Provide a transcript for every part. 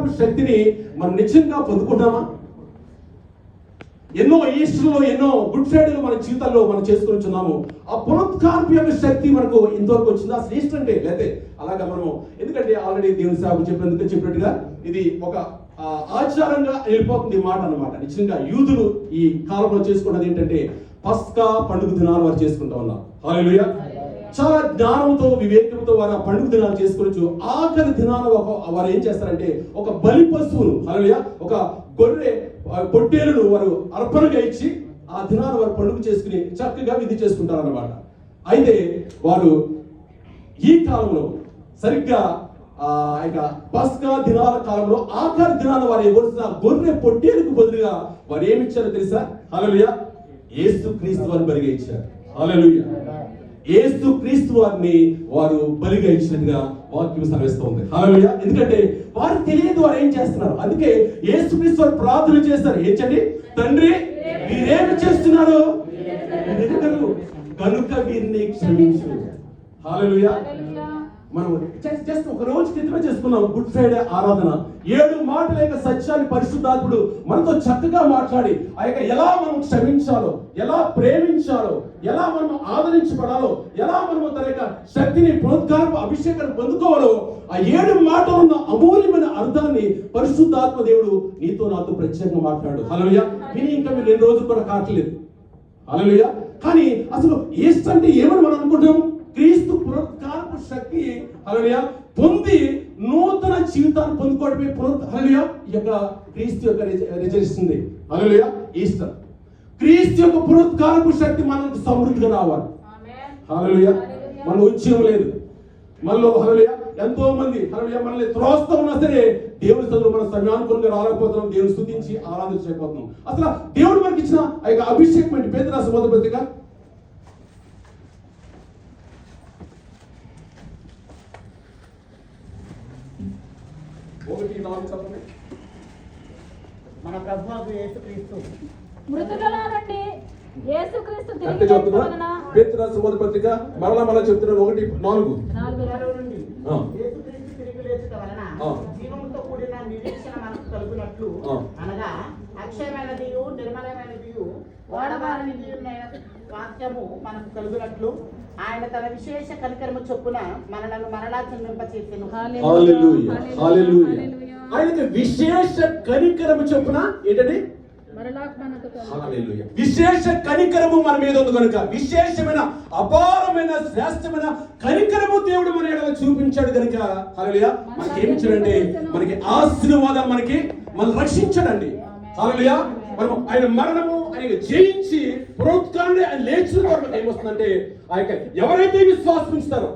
పునరుద్ధారపు శక్తిని మనం నిజంగా పొందుకుంటామా? ఎన్నో ఈస్టర్లో, ఎన్నో గుడ్ ఫ్రైడేలో మన జీవితాల్లో మనం చేసుకుంటున్నాము. ఆ పునరుద్ధారపు యొక్క శక్తి మనకు ఇంతవరకు వచ్చింది. అసలు ఈస్టర్ అంటే లేతే అలాగా మనం, ఎందుకంటే ఆల్రెడీ దేవుని సేవకు చెప్పినట్టుగా ఇది ఒక ఆచారంగా వెళ్ళిపోతుంది మాట అన్నమాట. నిజంగా యూదులు ఈ కాలంలో చేసుకున్నది ఏంటంటే పస్కా పండుగ దినాలు వారు చేసుకుంటా ఉన్నారు. హల్లెలూయా. చాలా జ్ఞానంతో, వివేకంతో వారు ఆ పండుగ దినాలు చేసుకోవచ్చు. ఆఖరి దినాలు వారు ఏం చేస్తారంటే ఒక బలి పశువును, హల్లెలూయా, ఒక గొర్రె పొట్టేలును వారు అర్పణగా ఇచ్చి ఆ దినాలు వారు పండుగ చేసుకుని చక్కగా విధి చేసుకుంటారు అన్నమాట. అయితే వారు ఈ కాలంలో సరిగ్గా పస్కా దినాల కాలంలో ఆఖరి దినాల వారు ఇవ్వాల్సిన గొర్రె పొట్టేలుకు బదులుగా వారు ఏమి ఇచ్చారో తెలుసా? హల్లెలూయా, యేసు క్రీస్తు వారిని బలిగా ఇచ్చారు. హల్లెలూయా, యేసు క్రీస్తు వారిని వారు బలిగా ఇచ్చినట్టుగా వాక్యం సెలవిస్తూ ఉంది. హల్లెలూయా. ఎందుకంటే వారు తెలియదు వారు ఏం చేస్తున్నారు. అందుకే యేసు క్రీస్తు వారు ప్రార్థన చేస్తారు. ఏంటండి? తండ్రి, వీరేమి చేస్తున్నారు కనుక వీరిని క్షమించు. హల్లెలూయా. మనం జస్ట్ ఒక రోజు క్రితమే చేసుకున్నాం గుడ్ ఫ్రైడే ఆరాధన. 7 మాటల యొక్క సత్యాన్ని పరిశుద్ధాత్ముడు మనతో చక్కగా మాట్లాడి ఆ యొక్క ఎలా మనం క్షమించాలో, ఎలా ప్రేమించాలో, ఎలా మనం ఆదరించబడాలో, ఎలా మనం తన యొక్క శక్తిని పునరుద్ధారపు అభిషేకాన్ని పొందుకోవాలో ఆ 7 మాటలు ఉన్న అమూల్యమైన అర్థాన్ని పరిశుద్ధాత్మ దేవుడు నీతో నాతో ప్రత్యేకంగా మాట్లాడు. హల్లెలూయా. విని ఇంకా మీరు 2 రోజులు కూడా కావట్లేదు. హల్లెలూయా. కానీ అసలు ఈస్టర్ అంటే ఏమని మనం అనుకుంటాం? క్రీస్తు పునరుద్ధారపు శక్తి, హల్లెలూయా, పొంది నూతన జీవితాన్ని పొందుకోవడమే హల్లెలూయా ఈ యొక్క క్రీస్తు యొక్క రిజర్వేషన్. హల్లెలూయా. ఈస్టర్ క్రీస్తు యొక్క పునరుద్ధారపు శక్తి మనకు సమృద్ధిగా రావాలి. హల్లెలూయా. మన ఉద్యమం లేదు మనలో. హల్లెలూయా. ఎంతో మంది హల్లెలూయా మనల్ని త్రోస్తూ ఉన్నా సరే దేవుని చదువు మన సమయానుకూలంగా రాలేకపోతున్నాం, దేవుని స్తుతించి ఆరాధించలేకపోతున్నాం. అసలు దేవుడు మనకి ఇచ్చిన ఆ యొక్క అభిషేకం ఏంటి? పేతురు రాసిన మొదటి పత్రిక 1:4 చదవండి. మన ప్రభువు యేసుక్రీస్తు మృతులలో నుండి యేసుక్రీస్తు అంటే చెప్తున్నా పేతురు రాసిన మొదటి పత్రిక మరలా చెప్తున్నాను 1:4 నుండి యేసుక్రీస్తు తిరిగి లేచుట వలన జీవముతో కూడిన నిరీక్షణ మనకు కలుగునట్లు, అనగా అక్షయమైనదియు నిర్మలమైనదియు ఓడబారనిదియు వాక్యము మనకు కలుగునట్లు ఆయన తన విశేష కనికరము చొప్పున మనలను మరలా జన్మింపచేసెను. హల్లెలూయా. హల్లెలూయా. ఆయనకి విశేష కనికరము చొప్పున ఏంటండి? హల్లెలూయా. విశేష కనికరము మన మీద ఉంది కనుక విశేషమైన అపారమైన శ్రేష్టమైన కనికరము దేవుడు మన ఎడల చూపించాడు కనుక హల్లెలూయా మనకి ఏమి ఇచ్చాడంటే మనకి ఆశీర్వాదం, మన రక్షించాడండి. హల్లెలూయా. మనం ఆయన మరణము ఆయన జయించి పునరుత్థానాన్ని ఆయన లేచిన వరకు ఏమొస్తుందంటే ఆ యొక్క ఎవరైతే విశ్వాసం ఇస్తారో,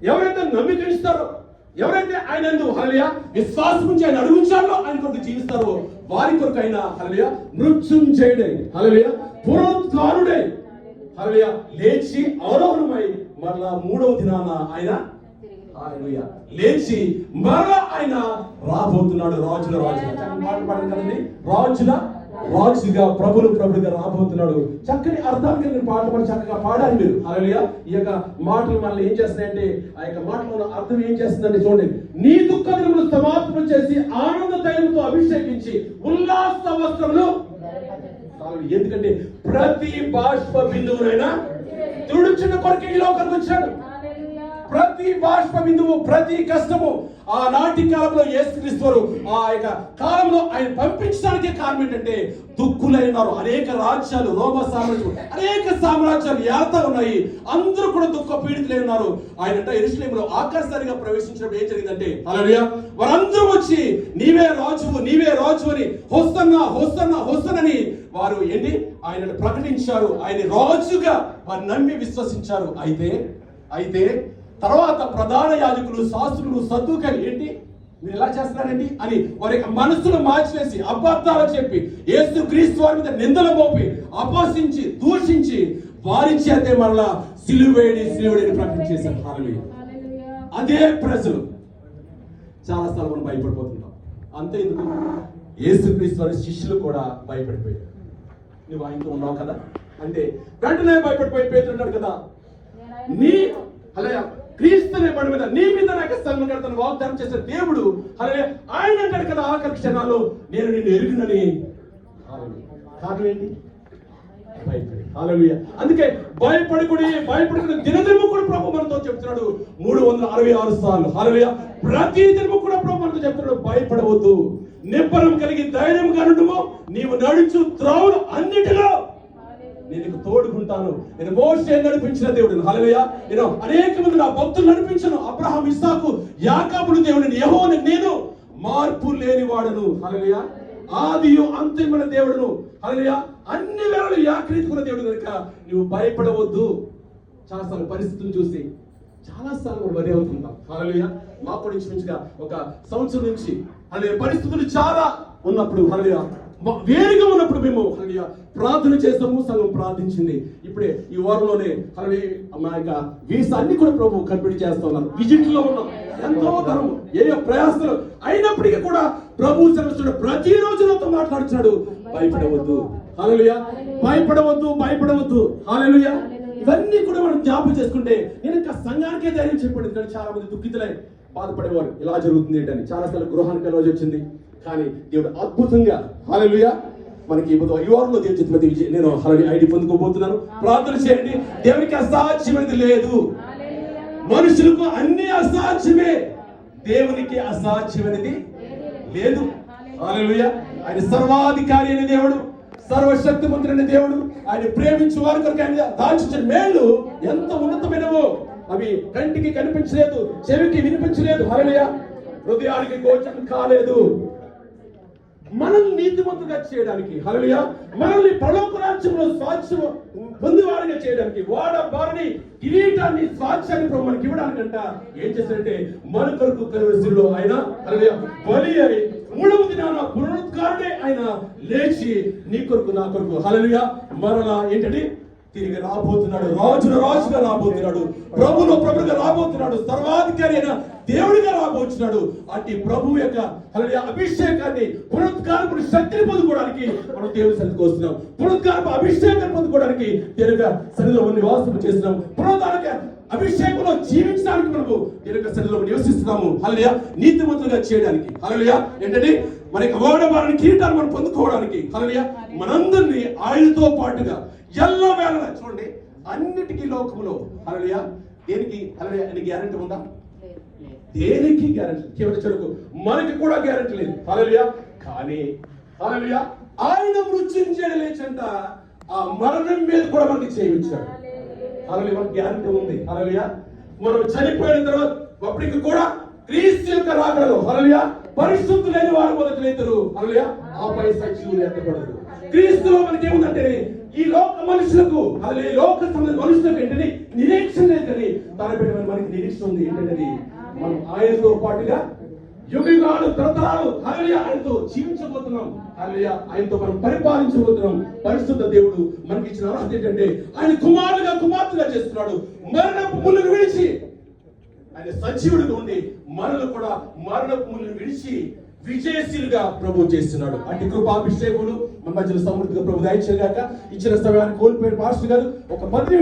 ఎవరైతే నమ్మిక ఇస్తారో, ఎవరైతే ఆయన హల్లెలూయా విశ్వాసం నుంచి ఆయన అడుగుచాలో ఆయన కొరకు జీవిస్తారో వారి కొరకు ఆయన హల్లెలూయా మృత్యుంజయుడై, హల్లెలూయా పునరుత్థానుడై, హల్లెలూయా లేచి ఆరోహణమై మరలా 3వ దినాన ఆయన హల్లెలూయా లేచి మరలా ఆయన రాబోతున్నాడు. రాజుల రాజుగా మాట్లాడారు కదండి, రాజుగా ప్రభులుగా రాబోతున్నాడు. చక్కని అర్థానికి నేను పాటలు మనం చక్కగా పాడాలి మీరు. హల్లెలూయా. ఈ యొక్క మాటలు మనల్ని ఏం చేస్తున్నాయంటే ఆ యొక్క మాటలో అర్థం ఏం చేస్తుందంటే చూడండి, నీ దుఃఖ దినములు సమాప్తం చేసి ఆనంద తైలముతో అభిషేకించి ఉల్లాస వస్త్రములు. ఎందుకంటే ప్రతి బాష్ప బిందువునైనా తుడుచున్న కొరకు ఈ లోకానికి వచ్చాడు. ప్రతి బాష్ప బిందువు, ప్రతి కష్టము ఆనాటి కాలంలో యేసుక్రీస్తు వారు ఆ యొక్క కాలంలో ఆయన పంపించడానికి కారణం ఏంటంటే దుఃఖులైనారు. అనేక రాజ్యాలు, రోమ సామ్రాజ్యం, అనేక సామ్రాజ్యాలు ఏళ్తా ఉన్నాయి. అందరూ కూడా దుఃఖ పీడితులై ఉన్నారు. ఆయన యెరూషలేములో ఆకాశంగా ప్రవేశించడం ఏం జరిగిందంటే హల్లెలూయా వారందరూ వచ్చి నీవే రాజువు, నీవే రాజు అని హోసన్నా హోసన్నా హోసన్నని వారు ఆయనను ప్రకటించారు. ఆయన రాజుగా వారు నమ్మి విశ్వసించారు. అయితే తర్వాత ప్రధాన యాజకులు, శాస్త్రులు, సద్దుకలు మీరు ఎలా చేస్తున్నారండి అని వారి మనసును మార్చివేసి అబద్ధాలు చెప్పి యేసుక్రీస్తు వారి మీద నిందలు మోపి అపహసించి దూషించి వారి చేతే మరలా సిలువేడిని ప్రకటించేశారు. హల్లెలూయా. అదే ప్రజలు చాలాసార్లు మనం భయపడిపోతుంటాం. అంతే ఎందుకు యేసుక్రీస్తు వారి శిష్యులు కూడా భయపడిపోయారు. నువ్వు ఆయనతో ఉన్నావు కదా అంటే వెంటనే భయపడిపోయి పేతురు అన్నాడు కదా, నీ హల్లెలూయా క్రీస్తు అనే బండి మీద నీ మీద నాకు స్థలం కడతాను వాగ్దానం చేసే దేవుడు హల్లెలూయా. ఆయన అంటాడు కదా ఆఖరి క్షణాల్లో నేను నిన్ను ఎరుగునని. కారణం ఏంటి? భయపడి. హల్లెలూయా. అందుకే భయపడకుడి దినదినము కూడా ప్రభు మనతో చెప్తున్నాడు 366 సార్లు. హల్లెలూయా. ప్రతి దినము కూడా ప్రభు మనతో చెప్తున్నాడు భయపడవద్దు, నిబ్బరం కలిగి ధైర్యంగా నుండుము, నీవు నడుచు త్రోవలు అన్నిటిలో నేను తోడుకుంటాను. నేను మోషే నడిపించిన దేవుడు. హల్లెలూయా. నేను అనేక మంది నా భక్తులు నడిపించను. అబ్రహాం, ఇస్సాకు, యాకోబుల దేవుడిని, యెహోవాను నేను మార్పు లేని వాడను. హల్లెలూయా. ఆదియు అంతిమైన దేవుడును. హల్లెలూయా. అన్ని వేళలు ఏకరీతికున్న దేవుడు కనుక నువ్వు భయపడవద్దు. చాలాసార్లు పరిస్థితులు చూసి చాలాసార్లు కూడా వరి అవుతుంటాం. హల్లెలూయా. మాకు నుంచి ఒక సంవత్సరం నుంచి హల్లెలూయా పరిస్థితులు చాలా ఉన్నప్పుడు హల్లెలూయా వేరుగా ఉన్నప్పుడు మేము హల్లెలూయా ప్రార్థన చేస్తాము. సంఘం ప్రార్థించింది. ఇప్పుడే ఈ వారంలోనే హల్లెలూయా మా యొక్క వీసా అన్ని కూడా ప్రభు కంప్లీట్ చేస్తా ఉన్నారు. విజిట్ లో ఉన్నాం. ఎంతో తరం ఏ ప్రయాసాలు అయినప్పటికీ కూడా ప్రభు సెలవుస్తున్నాడు. ప్రతిరోజు నాతో మాట్లాడుతున్నాడు భయపడవద్దు. హల్లెలూయా. భయపడవద్దు. హల్లెలూయా. ఇవన్నీ కూడా మనం జ్ఞాపకం చేసుకుంటే నేను ఇంకా సంఘానికే ధైర్యం చెప్పండి. ఎందుకంటే చాలా మంది దుఃఖితులై బాధపడేవారు ఇలా జరుగుతుంది ఏంటని. చాలాసార్లు గృహానికి రోజు వచ్చింది. కానీ దేవుడు అద్భుతంగా హల్లెలూయా మనకి ఈ వారంలో దేవుడి చిత్తమతి నేను హల్లెలూయా ఐడి పొందుకోబోతున్నాను. ప్రార్థన చేయండి. దేవునికి అసాధ్యమైనది లేదు. మనుషులకు అన్ని అసాధ్యమే, దేవునికి అసాధ్యమైనది లేదు. హల్లెలూయా. ఆయన సర్వాధికారి అయిన దేవుడు, సర్వశక్తిమంతుడైన దేవుడు. ఆయన ప్రేమించే వారి కొరకు ఆయన దాచించిన మేళ్ళు ఎంత ఉన్నతమైనవో అవి కంటికి కనిపించలేదు, చెవికి వినిపించలేదు. హల్లెలూయా. హృదయానికి గోచరం కాలేదు. మనల్ని నీతిమంతుగా చేయడానికి హల్లెలూయా, మనల్ని పరలోక రాజ్యంలో స్వాస్థ్యం పొందేవారిగా చేయడానికి, వాడ బారిని కిరీటాన్ని స్వాస్థ్యాన్ని ప్రభు మనకి ఇవ్వడానికంట ఏం చేశాడంటే మన కొరకు కలువరిలో ఆయన హల్లెలూయా బలి అయి 3వ దినాన పునరుద్ధారణే ఆయన లేచి నీ కొరకు నా కొరకు హల్లెలూయా మరలా ఏంటంటే తిరిగి రాబోతున్నాడు. రాజుగా రాబోతున్నాడు. ప్రభుగా రాబోతున్నాడు. సర్వాధికారి అయిన దేవుడిగా రాబోతున్నాడు. అట్టి ప్రభు యొక్క హల్లెలూయా అభిషేకాన్ని పునరుద్ధారపు శక్తిని పొందుకోవడానికి మనం దేవుని సన్నిధికి వస్తున్నాం. పునరుద్ధారపు అభిషేకాన్ని పొందుకోవడానికి దేవుడిగా సన్నిధిలో నివాసం చేస్తున్నాం. పునరుద్ధారక అభిషేకంలో జీవించడానికి మనము దేవుడిగా సన్నిధిలో నివసిస్తున్నాము. హల్లెలూయా నీతిమంతులుగా చేయడానికి. హల్లెలూయా ఏంటంటే మనకి ఓడబారిన కిరీటాన్ని మనం పొందుకోవడానికి. హల్లెలూయా మనందరినీ ఆయనతో పాటుగా ఎల్లవేళలా చూడండి అన్నిటికీ లోకములో హల్లెలూయా దేనికి హల్లెలూయా అని గ్యారెంటీ ఉందా? దేనికి గ్యారెంటీ కేవలం చెడుకు మనకి కూడా గ్యారెంటీ లేదు. హల్లెలూయా. కానీ హల్లెలూయా ఆయన మృత్యుంజయుడు లేచంట ఆ మరణం మీద కూడా మనకి చేయించాడు. హల్లెలూయా మనకి గ్యారెంటీ ఉంది. హల్లెలూయా మనం చనిపోయిన తర్వాత అప్పటికి కూడా క్రీస్తు యొక్క రాకడలో హల్లెలూయా పరిశుద్ధులైన వారు మొదటి లేతరు. హల్లెలూయా ఆపై సజీవులు ఎత్తబడదు. క్రీస్తులో మనకి ఏముందంటే ఈ లోక మనుషులకు హల్లెలూయా లోక సంబంధ మనుషులకు ఏంటంటే నిరీక్షణ లేదు. కానీ తన బిడ్డ మనకి నిరీక్షణ ఉంది. ఏంటంటే మనం ఆయనతో పాటుగా యుగాలు తరతరాలు హల్లెలూయా ఆయనతో జీవించబోతున్నాం. హల్లెలూయా ఆయనతో మనం పరిపాలించబోతున్నాం. పరిశుద్ధ దేవుడు మనకి ఇచ్చిన అర్హత ఏంటంటే ఆయన కుమార్తెగా చేస్తున్నాడు. మరణపు ముళ్ళను విడిచి ఆయన సజీవుడిగా ఉండి మనల్ని కూడా మరణపు ముళ్ళను విడిచి విజయశీలుగా ప్రభు చేస్తున్నాడు. అటు కృపాభిషేకులు మన మధ్యలో సమృద్ధిగా ప్రభు దయచేయగాక. ఇచ్చిన సమయాన్ని కోల్పోయిన పాస్టర్ గారు ఒక 10 నిమిషాలు